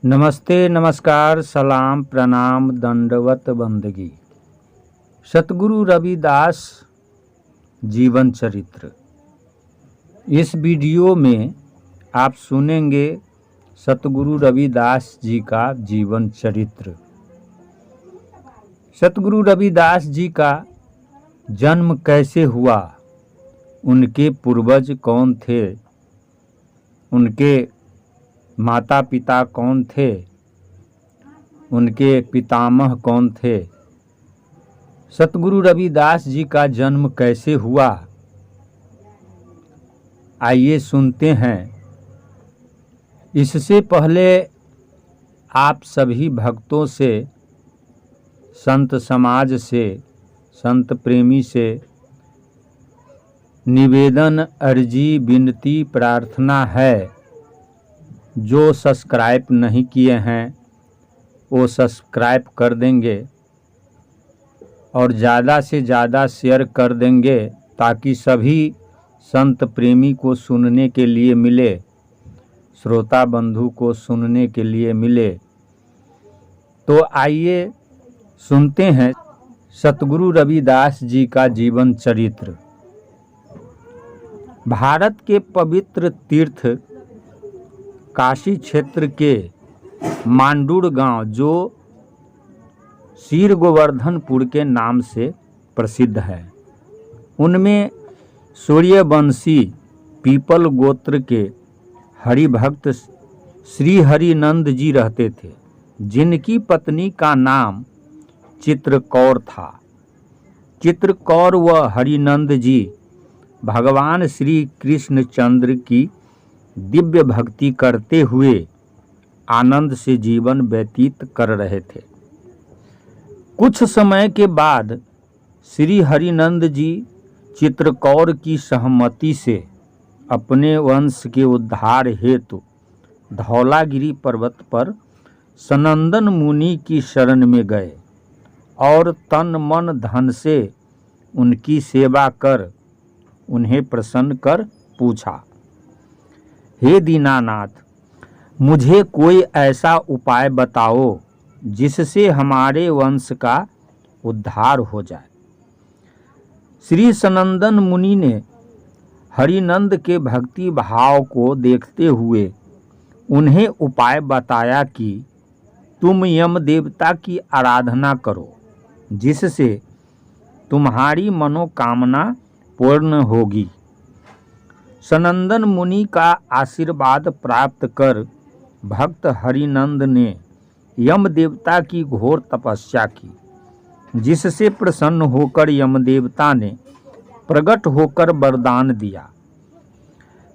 नमस्ते, नमस्कार, सलाम, प्रणाम, दंडवत बंदगी। सतगुरु रविदास जीवन चरित्र। इस वीडियो में आप सुनेंगे सतगुरु रविदास जी का जीवन चरित्र। सतगुरु रविदास जी का जन्म कैसे हुआ, उनके पूर्वज कौन थे, उनके माता पिता कौन थे, उनके पितामह कौन थे, सतगुरु रविदास जी का जन्म कैसे हुआ, आइए सुनते हैं। इससे पहले आप सभी भक्तों से, संत समाज से, संत प्रेमी से निवेदन, अर्जी, विनती, प्रार्थना है, जो सब्सक्राइब नहीं किए हैं वो सब्सक्राइब कर देंगे और ज़्यादा से ज़्यादा शेयर कर देंगे ताकि सभी संत प्रेमी को सुनने के लिए मिले, श्रोता बंधु को सुनने के लिए मिले। तो आइए सुनते हैं सतगुरु रविदास जी का जीवन चरित्र। भारत के पवित्र तीर्थ काशी क्षेत्र के मांडुर गांव, जो शीर गोवर्धनपुर के नाम से प्रसिद्ध है, उनमें सूर्यवंशी पीपल गोत्र के हरिभक्त श्री हरिनंद जी रहते थे, जिनकी पत्नी का नाम चित्रकौर था। चित्रकौर व हरिनंद जी भगवान श्री कृष्णचंद्र की दिव्य भक्ति करते हुए आनंद से जीवन व्यतीत कर रहे थे। कुछ समय के बाद श्री हरिनंद जी चित्रकौर की सहमति से अपने वंश के उद्धार हेतु धौलागिरी पर्वत पर सनंदन मुनि की शरण में गए और तन मन धन से उनकी सेवा कर उन्हें प्रसन्न कर पूछा, हे दीनानाथ, मुझे कोई ऐसा उपाय बताओ जिससे हमारे वंश का उद्धार हो जाए। श्री सनंदन मुनि ने हरिनंद के भक्ति भाव को देखते हुए उन्हें उपाय बताया कि तुम यम देवता की आराधना करो, जिससे तुम्हारी मनोकामना पूर्ण होगी। सनंदन मुनि का आशीर्वाद प्राप्त कर भक्त हरिनंद ने यम देवता की घोर तपस्या की, जिससे प्रसन्न होकर यम देवता ने प्रकट होकर वरदान दिया,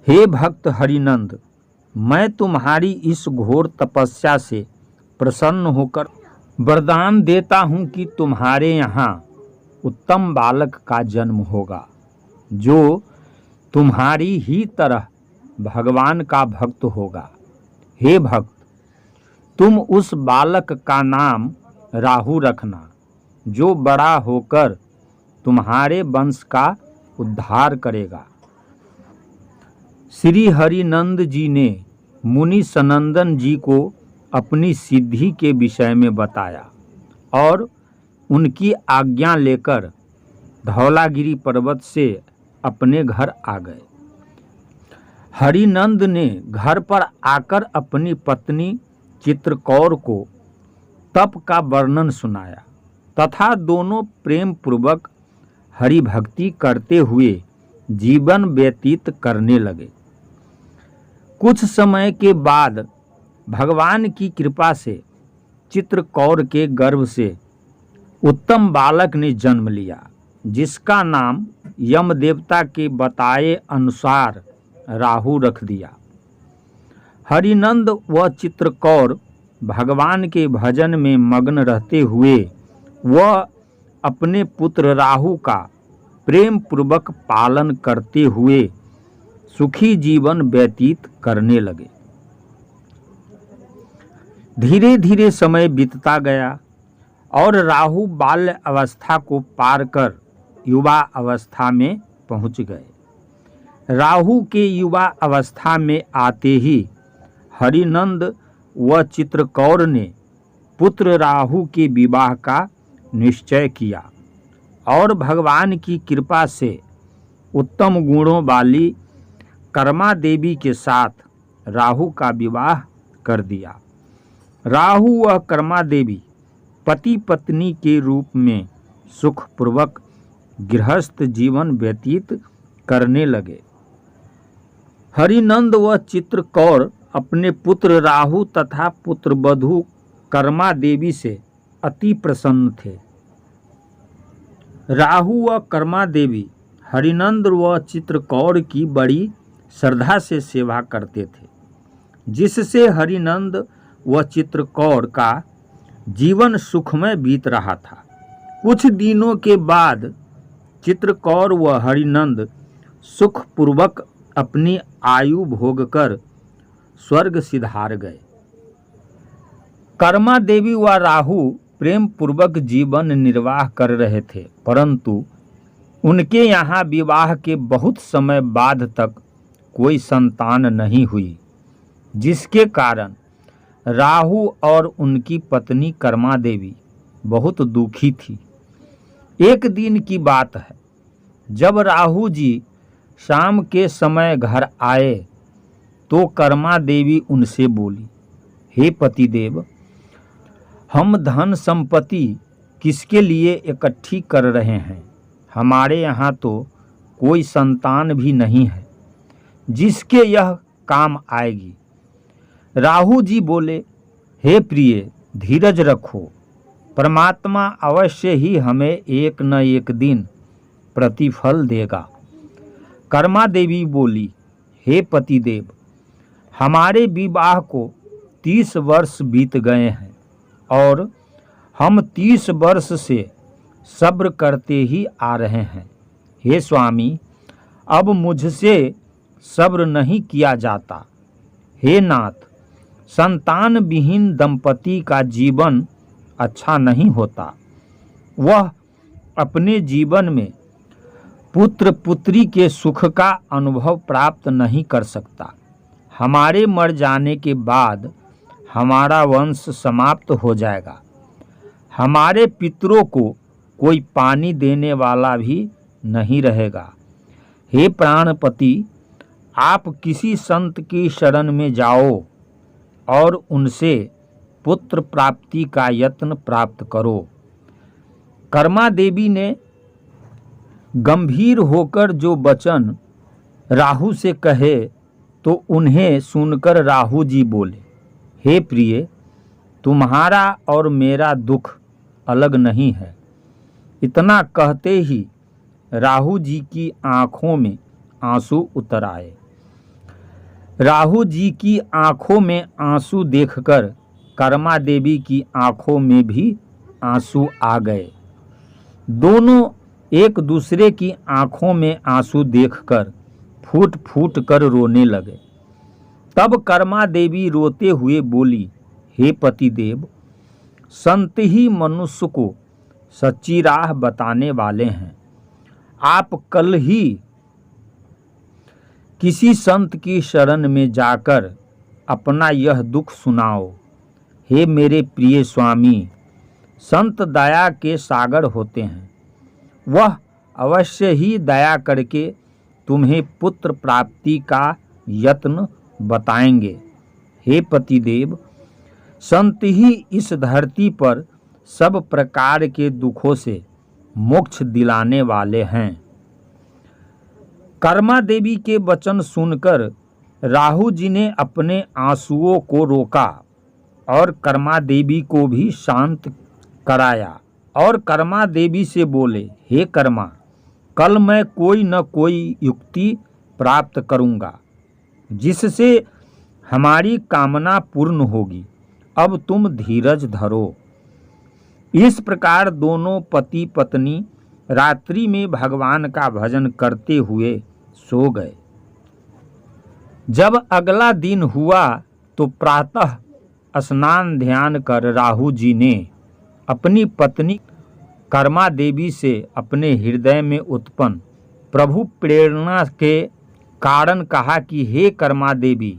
हे भक्त हरिनंद, मैं तुम्हारी इस घोर तपस्या से प्रसन्न होकर वरदान देता हूँ कि तुम्हारे यहाँ उत्तम बालक का जन्म होगा, जो तुम्हारी ही तरह भगवान का भक्त होगा। हे भक्त, तुम उस बालक का नाम राहु रखना, जो बड़ा होकर तुम्हारे वंश का उद्धार करेगा। श्री हरिनंद जी ने मुनि सनंदन जी को अपनी सिद्धि के विषय में बताया और उनकी आज्ञा लेकर धौलागिरी पर्वत से अपने घर आ गए। हरिनंद ने घर पर आकर अपनी पत्नी चित्रकौर को तप का वर्णन सुनाया तथा दोनों प्रेम पूर्वक हरि भक्ति करते हुए जीवन व्यतीत करने लगे। कुछ समय के बाद भगवान की कृपा से चित्रकौर के गर्भ से उत्तम बालक ने जन्म लिया, जिसका नाम यम देवता के बताए अनुसार राहु रख दिया। हरिनंद व चित्रकौर भगवान के भजन में मग्न रहते हुए वह अपने पुत्र राहु का प्रेम पूर्वक पालन करते हुए सुखी जीवन व्यतीत करने लगे। धीरे धीरे समय बीतता गया और राहु बाल्य अवस्था को पार कर युवा अवस्था में पहुंच गए। राहु के युवा अवस्था में आते ही हरिनंद व चित्रकौर ने पुत्र राहु के विवाह का निश्चय किया और भगवान की कृपा से उत्तम गुणों वाली कर्मा देवी के साथ राहु का विवाह कर दिया। राहु व कर्मा देवी पति पत्नी के रूप में सुखपूर्वक गृहस्थ जीवन व्यतीत करने लगे। हरिनंद व चित्रकौर अपने पुत्र राहु तथा पुत्रवधू कर्मा देवी से अति प्रसन्न थे। राहु व कर्मा देवी हरिनंद व चित्रकौर की बड़ी श्रद्धा से सेवा करते थे, जिससे हरिनंद व चित्रकौर का जीवन सुखमय बीत रहा था। कुछ दिनों के बाद चित्रकौर व हरिनंद सुखपूर्वक अपनी आयु भोगकर स्वर्ग सिधार गए। कर्मा देवी व राहु प्रेम पूर्वक जीवन निर्वाह कर रहे थे, परंतु उनके यहाँ विवाह के बहुत समय बाद तक कोई संतान नहीं हुई, जिसके कारण राहु और उनकी पत्नी कर्मा देवी बहुत दुखी थी। एक दिन की बात है, जब राहु जी शाम के समय घर आए तो कर्मा देवी उनसे बोली, हे पतिदेव, हम धन संपत्ति किसके लिए इकट्ठी कर रहे हैं? हमारे यहाँ तो कोई संतान भी नहीं है जिसके यह काम आएगी। राहु जी बोले, हे प्रिय, धीरज रखो, परमात्मा अवश्य ही हमें एक न एक दिन प्रतिफल देगा। कर्मा देवी बोली, हे पतिदेव, हमारे विवाह को 30 वर्ष बीत गए हैं और हम 30 वर्ष से सब्र करते ही आ रहे हैं। हे स्वामी, अब मुझसे सब्र नहीं किया जाता। हे नाथ, संतान विहीन दंपति का जीवन अच्छा नहीं होता। वह अपने जीवन में पुत्र पुत्री के सुख का अनुभव प्राप्त नहीं कर सकता। हमारे मर जाने के बाद हमारा वंश समाप्त हो जाएगा। हमारे पितरों को कोई पानी देने वाला भी नहीं रहेगा। हे प्राणपति, आप किसी संत की शरण में जाओ और उनसे पुत्र प्राप्ति का यत्न प्राप्त करो। कर्मा देवी ने गंभीर होकर जो वचन राहु से कहे तो उन्हें सुनकर राहु जी बोले, हे प्रिय, तुम्हारा और मेरा दुख अलग नहीं है। इतना कहते ही राहु जी की आंखों में आंसू उतर आए। राहु जी की आंखों में आंसू देखकर कर्मा देवी की आंखों में भी आंसू आ गए। दोनों एक दूसरे की आंखों में आंसू देखकर फूट फूट कर रोने लगे। तब कर्मा देवी रोते हुए बोली, हे पतिदेव, संत ही मनुष्य को सच्ची राह बताने वाले हैं। आप कल ही किसी संत की शरण में जाकर अपना यह दुख सुनाओ। हे मेरे प्रिय स्वामी, संत दया के सागर होते हैं। वह अवश्य ही दया करके तुम्हें पुत्र प्राप्ति का यत्न बताएंगे। हे पतिदेव, संत ही इस धरती पर सब प्रकार के दुखों से मोक्ष दिलाने वाले हैं। कर्मा देवी के वचन सुनकर राहु जी ने अपने आंसुओं को रोका और कर्मा देवी को भी शांत कराया और कर्मा देवी से बोले, हे कर्मा, कल मैं कोई न कोई युक्ति प्राप्त करूंगा जिससे हमारी कामना पूर्ण होगी। अब तुम धीरज धरो। इस प्रकार दोनों पति पत्नी रात्रि में भगवान का भजन करते हुए सो गए। जब अगला दिन हुआ तो प्रातः स्नान ध्यान कर राहु जी ने अपनी पत्नी कर्मा देवी से अपने हृदय में उत्पन्न प्रभु प्रेरणा के कारण कहा कि हे कर्मा देवी,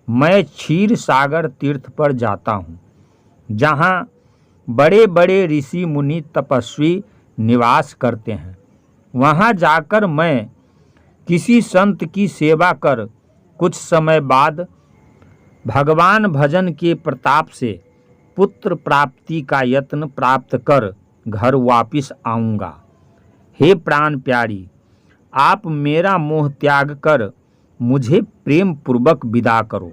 मैं क्षीर सागर तीर्थ पर जाता हूँ, जहाँ बड़े बड़े ऋषि मुनि तपस्वी निवास करते हैं। वहाँ जाकर मैं किसी संत की सेवा कर कुछ समय बाद भगवान भजन के प्रताप से पुत्र प्राप्ति का यत्न प्राप्त कर घर वापिस आऊँगा। हे प्राण प्यारी, आप मेरा मोह त्याग कर मुझे प्रेम पूर्वक विदा करो।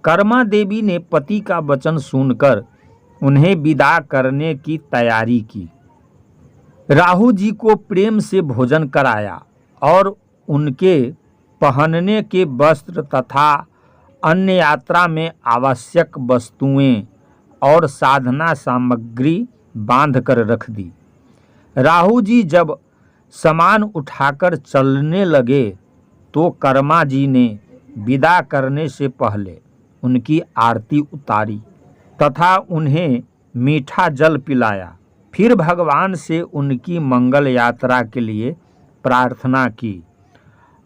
कर्मा देवी ने पति का वचन सुनकर उन्हें विदा करने की तैयारी की। राहु जी को प्रेम से भोजन कराया और उनके पहनने के वस्त्र तथा अन्य यात्रा में आवश्यक वस्तुएं और साधना सामग्री बांध कर रख दी। राहु जी जब सामान उठाकर चलने लगे तो कर्मा जी ने विदा करने से पहले उनकी आरती उतारी तथा उन्हें मीठा जल पिलाया। फिर भगवान से उनकी मंगल यात्रा के लिए प्रार्थना की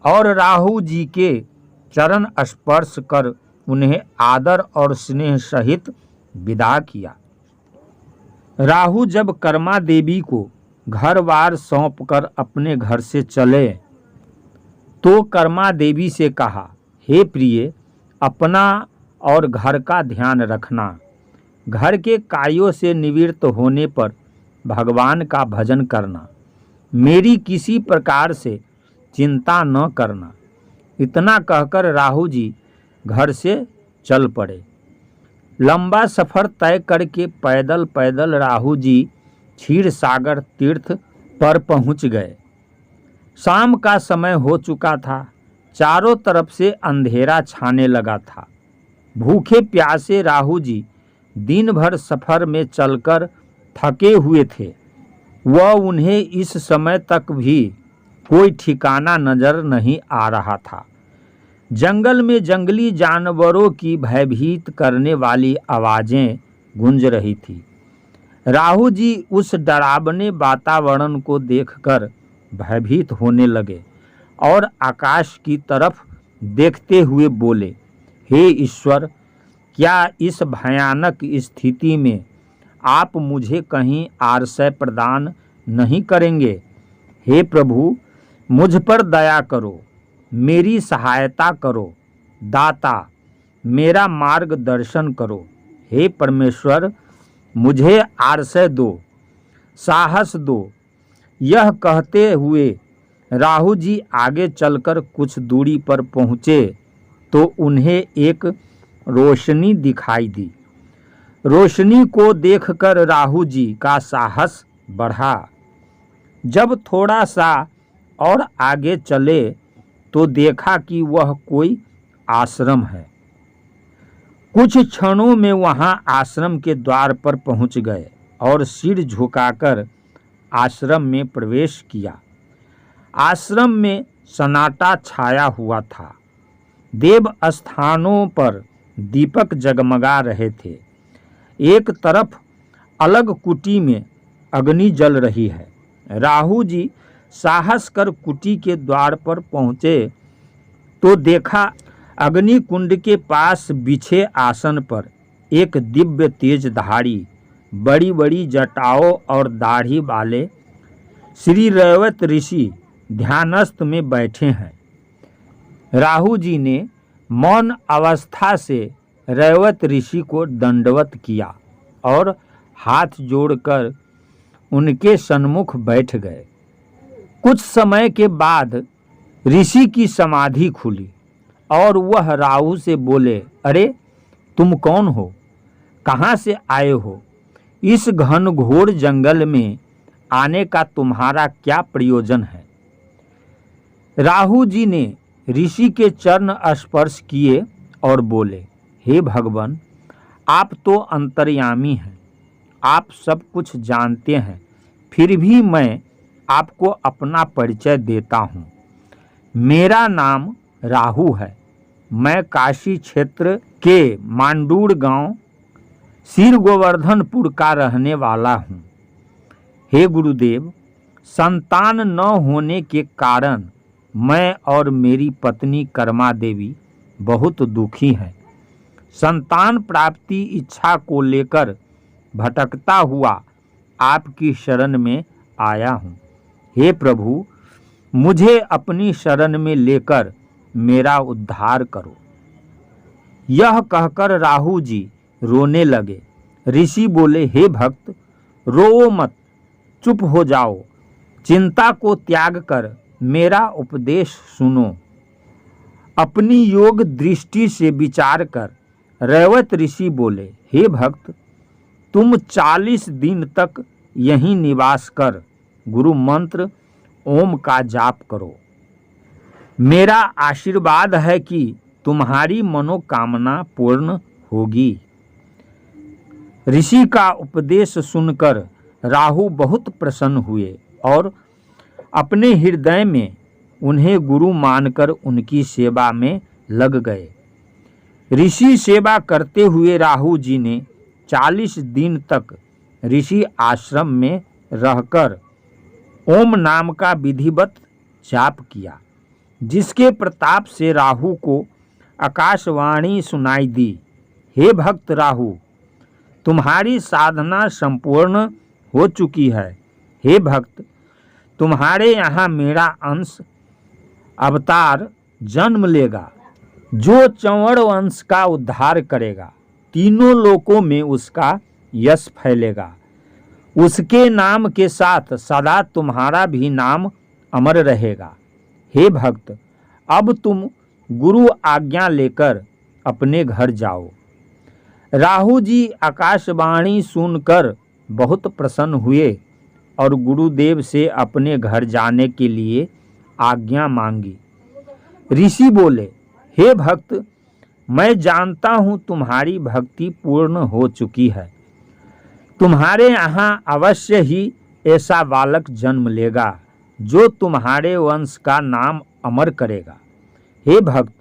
और राहु जी के चरण स्पर्श कर उन्हें आदर और स्नेह सहित विदा किया। राहु जब कर्मा देवी को घर-बार सौंपकर अपने घर से चले तो कर्मा देवी से कहा, हे प्रिय, अपना और घर का ध्यान रखना। घर के कार्यों से निवृत्त होने पर भगवान का भजन करना। मेरी किसी प्रकार से चिंता न करना। इतना कहकर राहु जी घर से चल पड़े। लंबा सफ़र तय करके पैदल पैदल राहु जी क्षीर सागर तीर्थ पर पहुंच गए। शाम का समय हो चुका था। चारों तरफ से अंधेरा छाने लगा था। भूखे प्यासे राहु जी दिन भर सफ़र में चलकर थके हुए थे। वह उन्हें इस समय तक भी कोई ठिकाना नजर नहीं आ रहा था। जंगल में जंगली जानवरों की भयभीत करने वाली आवाज़ें गूंज रही थी। राहु जी उस डरावने वातावरण को देखकर भयभीत होने लगे और आकाश की तरफ देखते हुए बोले, हे ईश्वर, क्या इस भयानक स्थिति में आप मुझे कहीं आश्रय प्रदान नहीं करेंगे? हे प्रभु, मुझ पर दया करो, मेरी सहायता करो। दाता, मेरा मार्गदर्शन करो। हे परमेश्वर, मुझे आश्रय दो, साहस दो। यह कहते हुए राहु जी आगे चलकर कुछ दूरी पर पहुँचे तो उन्हें एक रोशनी दिखाई दी। रोशनी को देखकर राहु जी का साहस बढ़ा। जब थोड़ा सा और आगे चले तो देखा कि वह कोई आश्रम है। कुछ क्षणों में वहां आश्रम के द्वार पर पहुंच गए और सिर झुकाकर आश्रम में प्रवेश किया। आश्रम में सन्नाटा छाया हुआ था। देव स्थानों पर दीपक जगमगा रहे थे। एक तरफ अलग कुटी में अग्नि जल रही है। राहु जी साहस कर कुटी के द्वार पर पहुँचे तो देखा अग्नि कुंड के पास बिछे आसन पर एक दिव्य तेजधारी, बड़ी बड़ी जटाओं और दाढ़ी वाले श्री रैवत ऋषि ध्यानस्थ में बैठे हैं। राहु जी ने मौन अवस्था से रैवत ऋषि को दंडवत किया और हाथ जोड़कर उनके सन्मुख बैठ गए। कुछ समय के बाद ऋषि की समाधि खुली और वह राहु से बोले, अरे तुम कौन हो? कहाँ से आए हो? इस घनघोर जंगल में आने का तुम्हारा क्या प्रयोजन है? राहु जी ने ऋषि के चरण स्पर्श किए और बोले, हे भगवान, आप तो अंतर्यामी हैं, आप सब कुछ जानते हैं, फिर भी मैं आपको अपना परिचय देता हूँ। मेरा नाम राहु है। मैं काशी क्षेत्र के मांडूर गांव सिर गोवर्धनपुर का रहने वाला हूँ। हे गुरुदेव, संतान न होने के कारण मैं और मेरी पत्नी कर्मा देवी बहुत दुखी हैं। संतान प्राप्ति इच्छा को लेकर भटकता हुआ आपकी शरण में आया हूँ। हे प्रभु, मुझे अपनी शरण में लेकर मेरा उद्धार करो। यह कहकर राहु जी रोने लगे। ऋषि बोले, हे भक्त, रो मत, चुप हो जाओ, चिंता को त्याग कर मेरा उपदेश सुनो। अपनी योग दृष्टि से विचार कर रैवत ऋषि बोले, हे भक्त, तुम 40 दिन तक यहीं निवास कर गुरु मंत्र ओम का जाप करो। मेरा आशीर्वाद है कि तुम्हारी मनोकामना पूर्ण होगी। ऋषि का उपदेश सुनकर राहु बहुत प्रसन्न हुए और अपने हृदय में उन्हें गुरु मानकर उनकी सेवा में लग गए। ऋषि सेवा करते हुए राहु जी ने 40 दिन तक ऋषि आश्रम में रहकर ओम नाम का विधिवत जाप किया, जिसके प्रताप से राहु को आकाशवाणी सुनाई दी, हे भक्त राहु, तुम्हारी साधना संपूर्ण हो चुकी है। हे भक्त, तुम्हारे यहाँ मेरा अंश अवतार जन्म लेगा, जो चौड़ वंश का उद्धार करेगा। तीनों लोकों में उसका यश फैलेगा। उसके नाम के साथ सदा तुम्हारा भी नाम अमर रहेगा। हे भक्त, अब तुम गुरु आज्ञा लेकर अपने घर जाओ। राहु जी आकाशवाणी सुनकर बहुत प्रसन्न हुए और गुरुदेव से अपने घर जाने के लिए आज्ञा मांगी। ऋषि बोले, हे भक्त, मैं जानता हूँ तुम्हारी भक्ति पूर्ण हो चुकी है। तुम्हारे यहाँ अवश्य ही ऐसा बालक जन्म लेगा जो तुम्हारे वंश का नाम अमर करेगा। हे भक्त,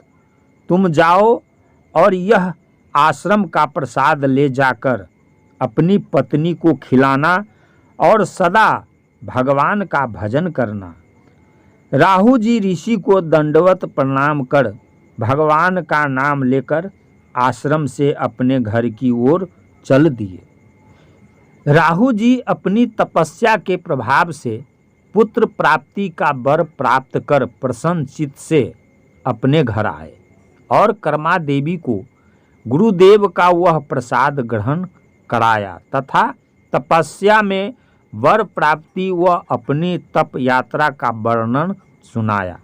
तुम जाओ और यह आश्रम का प्रसाद ले जाकर अपनी पत्नी को खिलाना और सदा भगवान का भजन करना। राहु जी ऋषि को दंडवत प्रणाम कर भगवान का नाम लेकर आश्रम से अपने घर की ओर चल दिए। राहु जी अपनी तपस्या के प्रभाव से पुत्र प्राप्ति का वर प्राप्त कर प्रसन्न चित्त से अपने घर आए और कर्मा देवी को गुरुदेव का वह प्रसाद ग्रहण कराया तथा तपस्या में वर प्राप्ति व अपनी तप यात्रा का वर्णन सुनाया।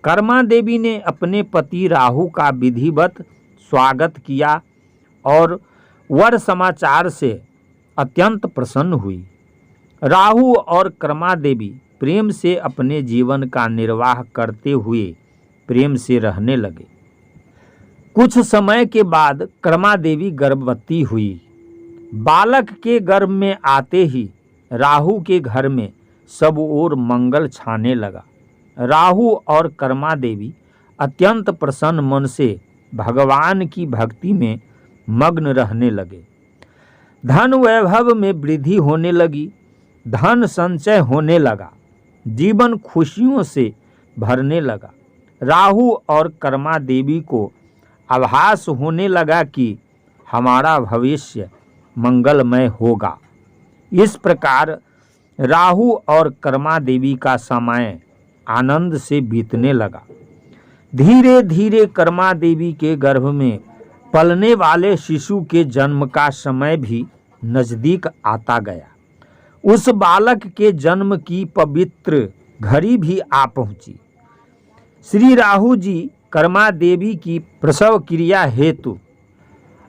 कर्मा देवी ने अपने पति राहु का विधिवत स्वागत किया और वर समाचार से अत्यंत प्रसन्न हुई। राहु और कर्मा देवी प्रेम से अपने जीवन का निर्वाह करते हुए प्रेम से रहने लगे। कुछ समय के बाद कर्मा देवी गर्भवती हुई। बालक के गर्भ में आते ही राहु के घर में सब ओर मंगल छाने लगा। राहु और कर्मा देवी अत्यंत प्रसन्न मन से भगवान की भक्ति में मग्न रहने लगे। धन वैभव में वृद्धि होने लगी, धन संचय होने लगा, जीवन खुशियों से भरने लगा। राहु और कर्मा देवी को आभास होने लगा कि हमारा भविष्य मंगलमय होगा। इस प्रकार राहु और कर्मा देवी का समय आनंद से बीतने लगा। धीरे धीरे कर्मा देवी के गर्भ में पलने वाले शिशु के जन्म का समय भी नजदीक आता गया। उस बालक के जन्म की पवित्र घड़ी भी आ पहुंची। श्री राहु जी कर्मा देवी की प्रसव क्रिया हेतु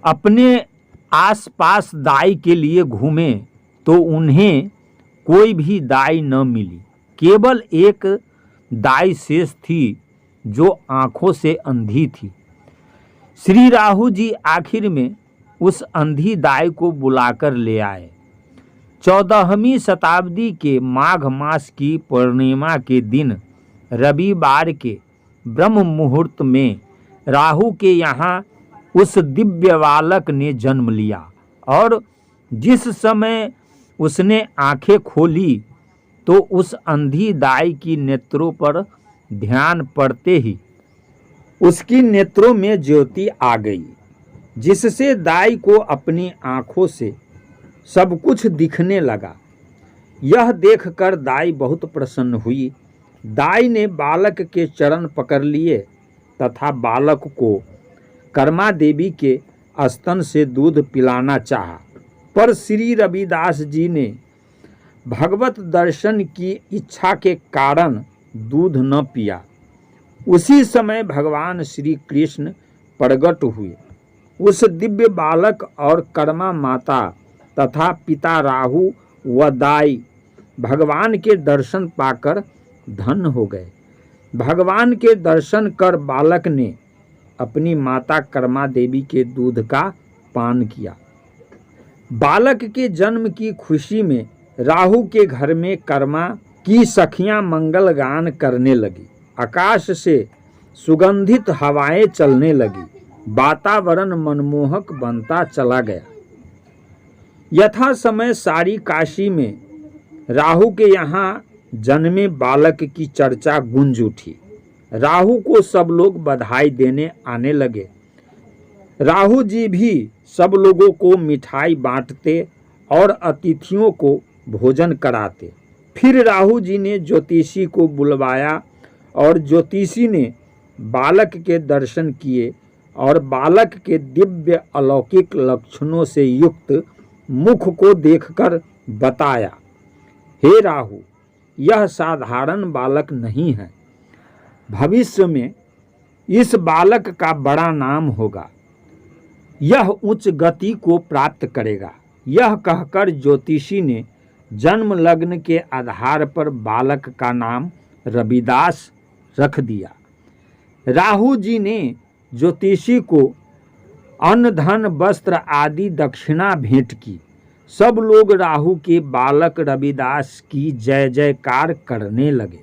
अपने आसपास दाई के लिए घूमे तो उन्हें कोई भी दाई न मिली। केवल एक दाई शेष थी जो आंखों से अंधी थी। श्री राहु जी आखिर में उस अंधी दाई को बुलाकर ले आए। 14वीं शताब्दी के माघ मास की पूर्णिमा के दिन रविवार के ब्रह्म मुहूर्त में राहु के यहाँ उस दिव्य बालक ने जन्म लिया और जिस समय उसने आंखें खोली तो उस अंधी दाई की नेत्रों पर ध्यान पड़ते ही उसकी नेत्रों में ज्योति आ गई, जिससे दाई को अपनी आंखों से सब कुछ दिखने लगा। यह देखकर दाई बहुत प्रसन्न हुई। दाई ने बालक के चरण पकड़ लिए तथा बालक को कर्मा देवी के स्तन से दूध पिलाना चाहा, पर श्री रविदास जी ने भगवत दर्शन की इच्छा के कारण दूध न पिया। उसी समय भगवान श्री कृष्ण प्रकट हुए। उस दिव्य बालक और कर्मा माता तथा पिता राहु व दाई भगवान के दर्शन पाकर धन्य हो गए। भगवान के दर्शन कर बालक ने अपनी माता कर्मा देवी के दूध का पान किया। बालक के जन्म की खुशी में राहु के घर में कर्मा की सखियां मंगल गान करने लगी। आकाश से सुगंधित हवाएं चलने लगी। वातावरण मनमोहक बनता चला गया। यथा समय सारी काशी में राहु के यहाँ जन्मे बालक की चर्चा गूंज उठी। राहु को सब लोग बधाई देने आने लगे। राहु जी भी सब लोगों को मिठाई बांटते और अतिथियों को भोजन कराते। फिर राहु जी ने ज्योतिषी को बुलवाया और ज्योतिषी ने बालक के दर्शन किए और बालक के दिव्य अलौकिक लक्षणों से युक्त मुख को देखकर बताया, हे राहु, यह साधारण बालक नहीं है। भविष्य में इस बालक का बड़ा नाम होगा। यह उच्च गति को प्राप्त करेगा। यह कहकर ज्योतिषी ने जन्म लग्न के आधार पर बालक का नाम रविदास रख दिया। राहु जी ने ज्योतिषी को अन्न धन वस्त्र आदि दक्षिणा भेंट की। सब लोग राहु के बालक रविदास की जय जयकार करने लगे।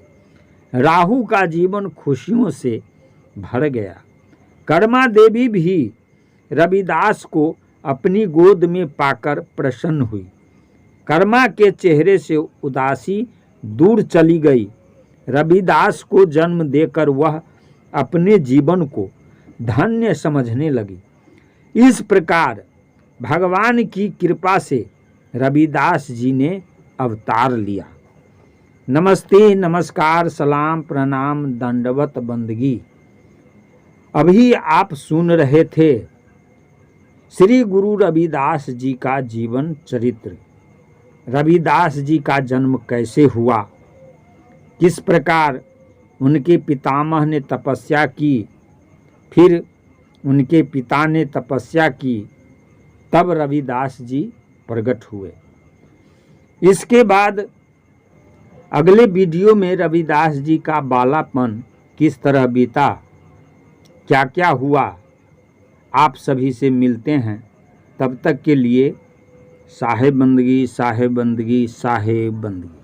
राहु का जीवन खुशियों से भर गया। कर्मा देवी भी रविदास को अपनी गोद में पाकर प्रसन्न हुई। कर्मा के चेहरे से उदासी दूर चली गई। रविदास को जन्म देकर वह अपने जीवन को धन्य समझने लगी। इस प्रकार भगवान की कृपा से रविदास जी ने अवतार लिया। नमस्ते, नमस्कार, सलाम, प्रणाम, दंडवत बंदगी। अभी आप सुन रहे थे श्री गुरु रविदास जी का जीवन चरित्र। रविदास जी का जन्म कैसे हुआ, किस प्रकार उनके पितामह ने तपस्या की, फिर उनके पिता ने तपस्या की, तब रविदास जी प्रकट हुए। इसके बाद अगले वीडियो में रविदास जी का बालापन किस तरह बीता, क्या क्या हुआ, आप सभी से मिलते हैं। तब तक के लिए साहेब बंदगी, साहेब बंदगी, साहेब बंदगी।